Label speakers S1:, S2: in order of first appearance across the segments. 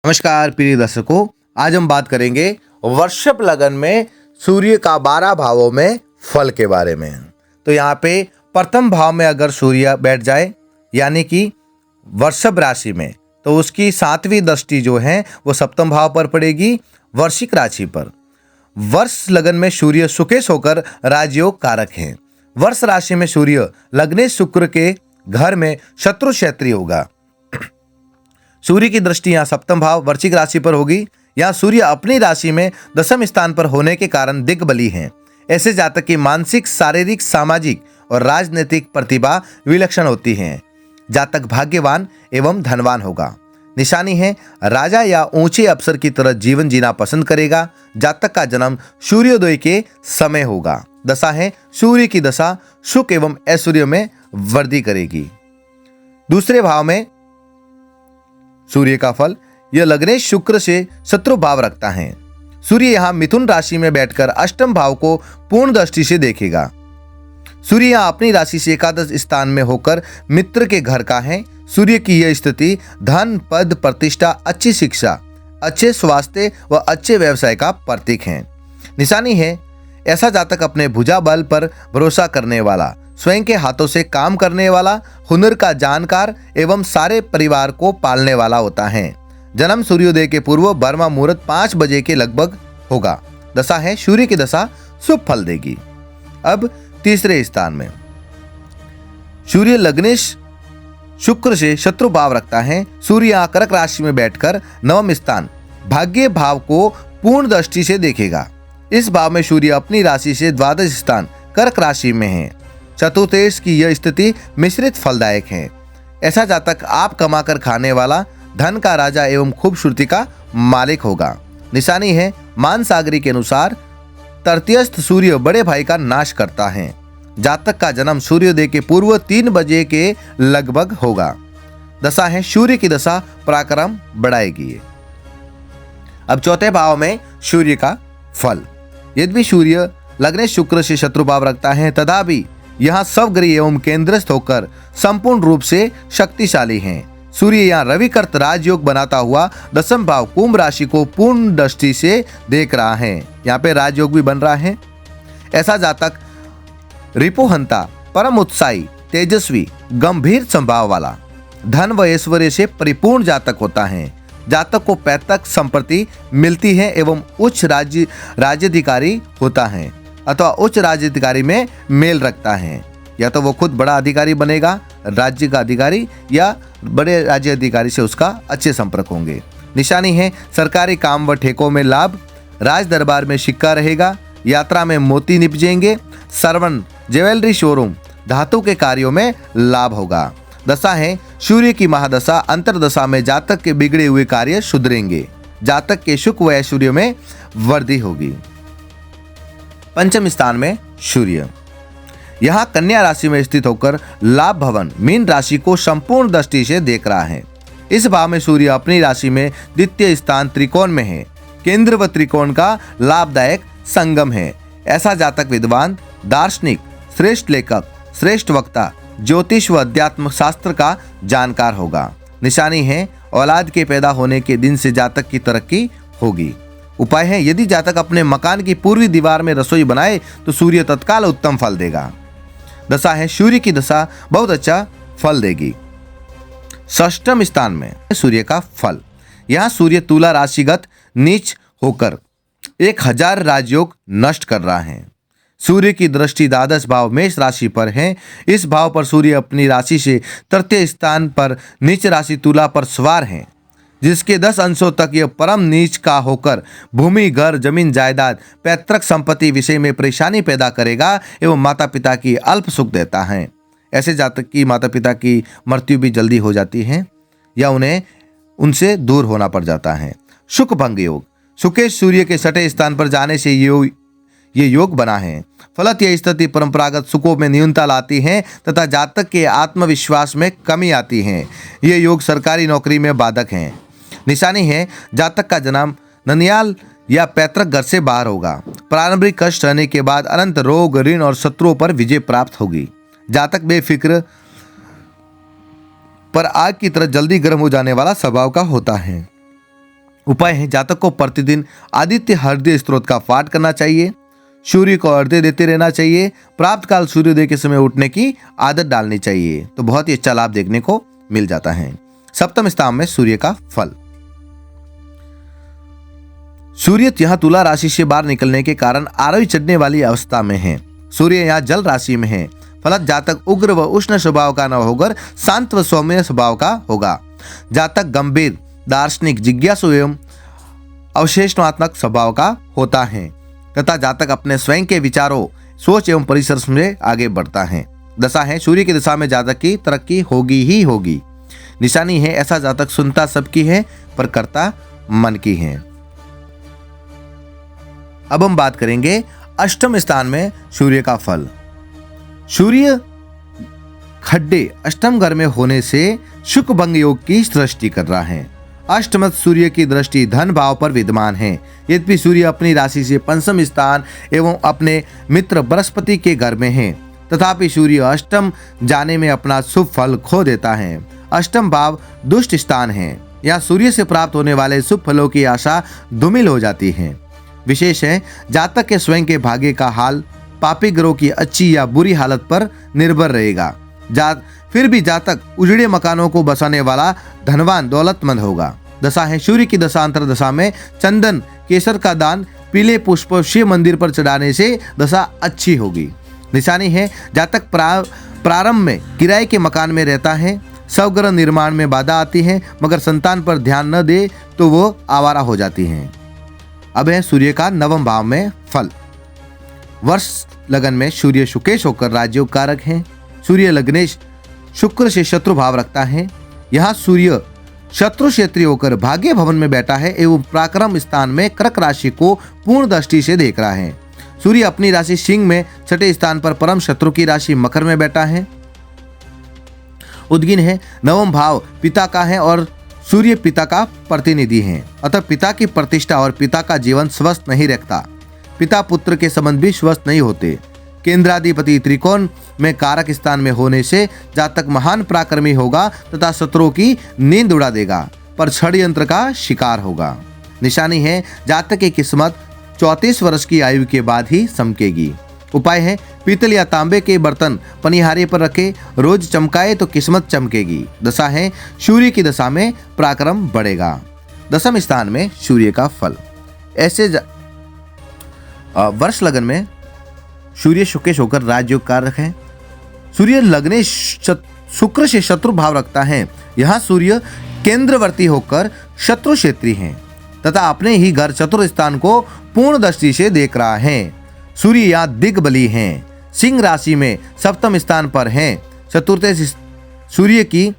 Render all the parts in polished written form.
S1: नमस्कार प्रिय दर्शकों, आज हम बात करेंगे वृषभ लगन में सूर्य का 12 भावों में फल के बारे में। तो यहाँ पे प्रथम भाव में अगर सूर्य बैठ जाए यानी कि वृषभ राशि में, तो उसकी 7वीं दृष्टि जो है वो सप्तम भाव पर पड़ेगी, वृश्चिक राशि पर। वर्ष लगन में सूर्य सुकेश होकर राजयोग कारक है। वर्ष राशि में सूर्य लग्नेश शुक्र के घर में शत्रु क्षेत्रीय होगा। सूर्य की दृष्टि यहाँ सप्तम भाव वृश्चिक राशि पर होगी। यहाँ सूर्य अपनी राशि में दशम स्थान पर होने के कारण दिग्बली हैं। ऐसे जातक की मानसिक, शारीरिक, सामाजिक और राजनीतिक प्रतिभा विलक्षण होती है। जातक भाग्यवान एवं धनवान होगा। निशानी है राजा या ऊंचे अफसर की तरह जीवन जीना पसंद करेगा। जातक का जन्म सूर्योदय के समय होगा। दशा है सूर्य की दशा सुख एवं ऐश्वर्य में वृद्धि करेगी। दूसरे भाव में सूर्य का फल, यह लग्नेश शुक्र से शत्रु भाव रखता है। सूर्य यहाँ मिथुन राशि में बैठकर अष्टम भाव को पूर्ण दृष्टि से देखेगा। सूर्य यहाँ अपनी राशि से एकादश स्थान में होकर मित्र के घर का है। सूर्य की यह स्थिति धन, पद, प्रतिष्ठा, अच्छी शिक्षा, अच्छे स्वास्थ्य व अच्छे व्यवसाय का प्रतीक है। निशानी है ऐसा जातक अपने भुजा बल पर भरोसा करने वाला, स्वयं के हाथों से काम करने वाला, हुनर का जानकार एवं सारे परिवार को पालने वाला होता है। जन्म सूर्योदय के पूर्व बर्मा मुहूर्त 5 बजे के लगभग होगा। दशा है सूर्य की दशा शुभ फल देगी। अब तीसरे स्थान में सूर्य लग्नेश शुक्र से शत्रु भाव रखता है। सूर्य यहाँ कर्क राशि में बैठकर नवम स्थान भाग्य भाव को पूर्ण दृष्टि से देखेगा। इस भाव में सूर्य अपनी राशि से द्वादश स्थान कर्क राशि में है। चतुर्थेश की यह स्थिति मिश्रित फलदायक है। ऐसा जातक आप कमाकर खाने वाला, धन का राजा एवं खूबसूरती का मालिक होगा। निशानी है मान सागरी के अनुसार तृतीयस्थ सूर्य बड़े भाई का नाश करता है। जातक का जन्म सूर्योदय के पूर्व 3 बजे के लगभग होगा। दशा है सूर्य की दशा पराक्रम बढ़ाएगी। अब चौथे भाव में सूर्य का फल, यदि सूर्य लग्नेश शुक्र से शत्रु भाव रखता है तथापि यहाँ सब ग्रह एवं केंद्रस्थ होकर संपूर्ण रूप से शक्तिशाली हैं। सूर्य यहाँ रविकर्त राजयोग बनाता हुआ दशम भाव कुंभ राशि को पूर्ण दृष्टि से देख रहा है। यहाँ पे राजयोग भी बन रहा है। ऐसा जातक रिपुहंता, परम उत्साही, तेजस्वी, गंभीर स्वभाव वाला, धन व ऐश्वर्य से परिपूर्ण जातक होता है। जातक को पैतृक संपत्ति मिलती है एवं उच्च राज्याधिकारी होता है अथवा उच्च राज्याधिकारी में मेल रखता है। या तो वो खुद बड़ा अधिकारी बनेगा, राज्य का अधिकारी, या बड़े राज्य अधिकारी से उसका अच्छे संपर्क होंगे। निशानी है सरकारी काम व ठेकों में लाभ, राज दरबार में सिक्का रहेगा, यात्रा में मोती निपजेंगे, श्रवण, ज्वेलरी शोरूम, धातु के कार्यों में लाभ होगा। दशा है सूर्य की महादशा अंतरदशा में जातक के बिगड़े हुए कार्य सुधरेंगे। जातक के सुख व ऐश्वर्य में वृद्धि होगी। पंचम स्थान में सूर्य यहाँ कन्या राशि में स्थित होकर लाभ भवन मीन राशि को संपूर्ण दृष्टि से देख रहा है। इस भाव में सूर्य अपनी राशि में द्वितीय स्थान त्रिकोण में है। केंद्र व त्रिकोण का लाभदायक संगम है। ऐसा जातक विद्वान, दार्शनिक, श्रेष्ठ लेखक, श्रेष्ठ वक्ता, ज्योतिष व अध्यात्म शास्त्र का जानकार होगा। निशानी है औलाद के पैदा होने के दिन से जातक की तरक्की होगी। उपाय है यदि जातक अपने मकान की पूर्वी दीवार में रसोई बनाए तो सूर्य तत्काल उत्तम फल देगा। दशा है सूर्य की दशा बहुत अच्छा फल देगी। षष्ठम स्थान में सूर्य का फल, यहाँ सूर्य तुला राशिगत नीच होकर 1000 राजयोग नष्ट कर रहा है। सूर्य की दृष्टि द्वादश भाव मेष राशि पर है। इस भाव पर सूर्य अपनी राशि से तृतीय स्थान पर नीच राशि तुला पर सवार है, जिसके 10 अंशों तक यह परम नीच का होकर भूमि, घर, जमीन, जायदाद, पैतृक संपत्ति विषय में परेशानी पैदा करेगा एवं माता पिता की अल्प सुख देता है। ऐसे जातक की माता पिता की मृत्यु भी जल्दी हो जाती है या उन्हें उनसे दूर होना पड़ जाता है। सुख भंग योग, सुकेश सूर्य के 6ठे स्थान पर जाने से ये योग बना है। फलत यह स्थिति परंपरागत सुखों में न्यूनता लाती है तथा जातक के आत्मविश्वास में कमी आती है। ये योग सरकारी नौकरी में बाधक है। निशानी है जातक का जन्म ननियाल या पैतृक घर से बाहर होगा। प्रारंभिक कष्ट रहने के बाद अनंत रोग, ऋण और शत्रुओं पर विजय प्राप्त होगी। जातक बेफिक्र पर आग की तरह जल्दी गर्म हो जाने वाला स्वभाव का होता है। उपाय है, जातक को प्रतिदिन आदित्य हृदय स्त्रोत का पाठ करना चाहिए। सूर्य को अर्घ्य देते रहना चाहिए। प्राप्त काल सूर्योदय के समय उठने की आदत डालनी चाहिए, तो बहुत ही अच्छा लाभ देखने को मिल जाता है। सप्तम स्थान में सूर्य का फल। सूर्य यहाँ तुला राशि से बाहर निकलने के कारण आरोही चढ़ने वाली अवस्था में है। सूर्य यहाँ जल राशि में है, फलत जातक उग्र व उष्ण स्वभाव का न होकर शांत व सौम्य स्वभाव का होगा। जातक गंभीर, दार्शनिक, जिज्ञासु एवं अवशेषणात्मक स्वभाव का होता है तथा जातक अपने स्वयं के विचारों, सोच एवं परिश्रम से आगे बढ़ता है। दशा है, सूर्य की दशा में जातक की तरक्की होगी ही होगी। निशानी है, ऐसा जातक सुनता सबकी है पर करता मन की है। अब हम बात करेंगे अष्टम स्थान में सूर्य का फल। सूर्य खड्डे अष्टम घर में होने से शुक भंग योग की सृष्टि कर रहा है। अष्टमत सूर्य की दृष्टि धन भाव पर विद्यमान है। यद्यपि सूर्य अपनी राशि से पंचम स्थान एवं अपने मित्र बृहस्पति के घर में है, तथापि सूर्य अष्टम जाने में अपना शुभ फल खो देता है। अष्टम भाव दुष्ट स्थान है। यहाँ सूर्य से प्राप्त होने वाले शुभ फलों की आशा धूमिल हो जाती है। विशेष है, जातक के स्वयं के भाग्य का हाल पापी ग्रहों की अच्छी या बुरी हालत पर निर्भर रहेगा। फिर भी जातक उजड़े मकानों को बसाने वाला धनवान दौलतमंद होगा। दशा है, सूर्य की दशा अंतर दशा में चंदन केसर का दान पीले पुष्प शिव मंदिर पर चढ़ाने से दशा अच्छी होगी। निशानी है, जातक प्रारंभ में किराए के मकान में रहता है। स्वगृह निर्माण में बाधा आती है, मगर संतान पर ध्यान न दे तो वो आवारा हो जाती हैं। अब है सूर्य का नवम भाव में फल। वर्ष लगन में सूर्य शुकेश होकर राजयोग कारक है। सूर्य लग्नेश शुक्र से शत्रु भाव रखता है। यहाँ सूर्य शत्रु क्षेत्रीय होकर भाग्य भवन में बैठा है एवं पराक्रम स्थान में कर्क राशि को पूर्ण दृष्टि से देख रहा है। सूर्य अपनी राशि सिंह में छठे स्थान पर परम शत्रु की राशि मकर में बैठा है। उद्गिन है, नवम भाव पिता का है और सूर्य पिता का प्रतिनिधि है, अतः पिता की प्रतिष्ठा और पिता का जीवन स्वस्थ नहीं रखता। पिता पुत्र के संबंध भी स्वस्थ नहीं होते। केंद्राधिपति त्रिकोण में कारक स्थान में होने से जातक महान पराक्रमी होगा तथा शत्रुओं की नींद उड़ा देगा, पर षड्यंत्र का शिकार होगा। निशानी है, जातक की किस्मत 34 वर्ष की आयु के बाद ही चमकेगी। उपाय है, पीतल या तांबे के बर्तन पनिहारे पर रखे, रोज चमकाए तो किस्मत चमकेगी। दशा है, सूर्य की दशा में पराक्रम बढ़ेगा। दशम स्थान में सूर्य का फल। ऐसे वर्ष लगन में सूर्य शुकेश होकर राजयोग कारक है। सूर्य लग्ने शुक्र से शत्रु भाव रखता है। यहाँ सूर्य केंद्रवर्ती होकर शत्रु क्षेत्री है तथा अपने ही घर चतुर्थ स्थान को पूर्ण दृष्टि से देख रहा है। सूर्य यहाँ दिग्बली है, सिंह राशि में सप्तम स्थान पर है। चतुर्थ सूर्य की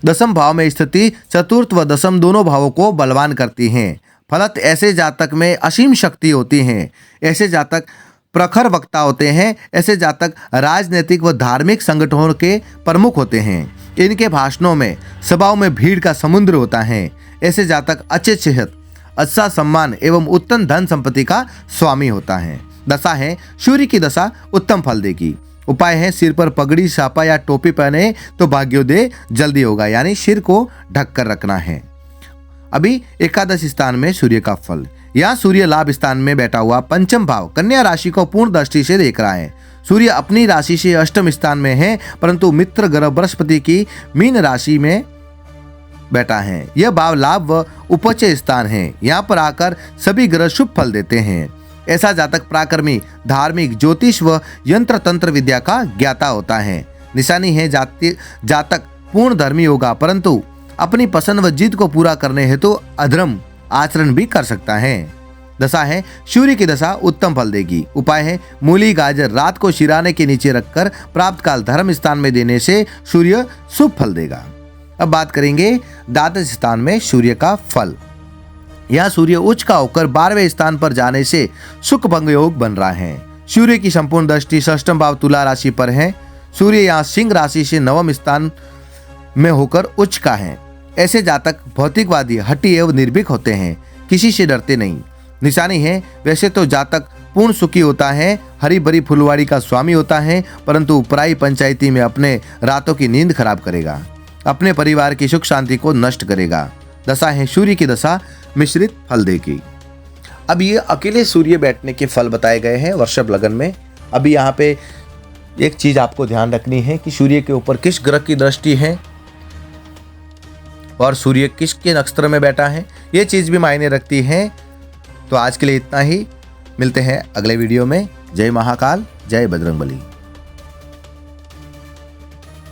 S1: दशम भाव में स्थिति चतुर्थ व दशम दोनों भावों को बलवान करती हैं। फलत ऐसे जातक में असीम शक्ति होती है। ऐसे जातक प्रखर वक्ता होते हैं। ऐसे जातक राजनीतिक व धार्मिक संगठनों के प्रमुख होते हैं। इनके भाषणों में सभाओं में भीड़ का समुद्र होता है। ऐसे जातक अच्छे सेहत, अच्छा सम्मान एवं उत्तम धन संपत्ति का स्वामी होता है। दशा है, सूर्य की दशा उत्तम फल देगी। उपाय है, सिर पर पगड़ी, सापा या टोपी पहने तो भाग्योदय जल्दी होगा, यानी सिर को ढक कर रखना है। अभी एकादश स्थान में सूर्य का फल। यहाँ सूर्य लाभ स्थान में बैठा हुआ पंचम भाव कन्या राशि को पूर्ण दृष्टि से देख रहा है। सूर्य अपनी राशि से अष्टम स्थान में है, परंतु मित्र ग्रह बृहस्पति की मीन राशि में बैठा है। यह भाव लाभ व उपचय स्थान है। यहाँ पर आकर सभी ग्रह शुभ फल देते हैं। ऐसा जातक पराक्रमी, धार्मिक, ज्योतिष व यंत्र तंत्र विद्या का ज्ञाता होता है। निशानी है, जातक पूर्ण धर्मी होगा, परंतु अपनी पसंद व जिद को पूरा करने हेतु अधर्म आचरण भी कर सकता है। दशा है, सूर्य की दशा उत्तम फल देगी। उपाय है, मूली गाजर रात को शिराने के नीचे रखकर प्राप्त काल धर्म स्थान में देने से सूर्य शुभ फल देगा। अब बात करेंगे द्वादश स्थान में सूर्य का फल। यह सूर्य उच्च का होकर 12वें स्थान पर जाने से सुख भंग योग बन रहा है। सूर्य की संपूर्ण दृष्टि षष्ठम भाव तुला राशि पर है। सूर्य यहाँ सिंह राशि से नवम स्थान में होकर उच्च का है। ऐसे जातक भौतिकवादी, हठी एवं निर्भीक होते हैं, किसी से डरते नहीं। निशानी है, वैसे तो जातक पूर्ण सुखी होता है, हरी भरी फुलवाड़ी का स्वामी होता है, परंतु पराई पंचायती में अपने रातों की नींद खराब करेगा, अपने परिवार की सुख शांति को नष्ट करेगा। दशा है, सूर्य की दशा मिश्रित फल देगी। अब ये अकेले सूर्य बैठने के फल बताए गए हैं वृषभ लगन में। अभी यहाँ पे एक चीज आपको ध्यान रखनी है कि सूर्य के ऊपर किस ग्रह की दृष्टि है और सूर्य किसके नक्षत्र में बैठा है, ये चीज भी मायने रखती है। तो आज के लिए इतना ही, मिलते हैं अगले वीडियो में। जय महाकाल, जय बजरंगबली।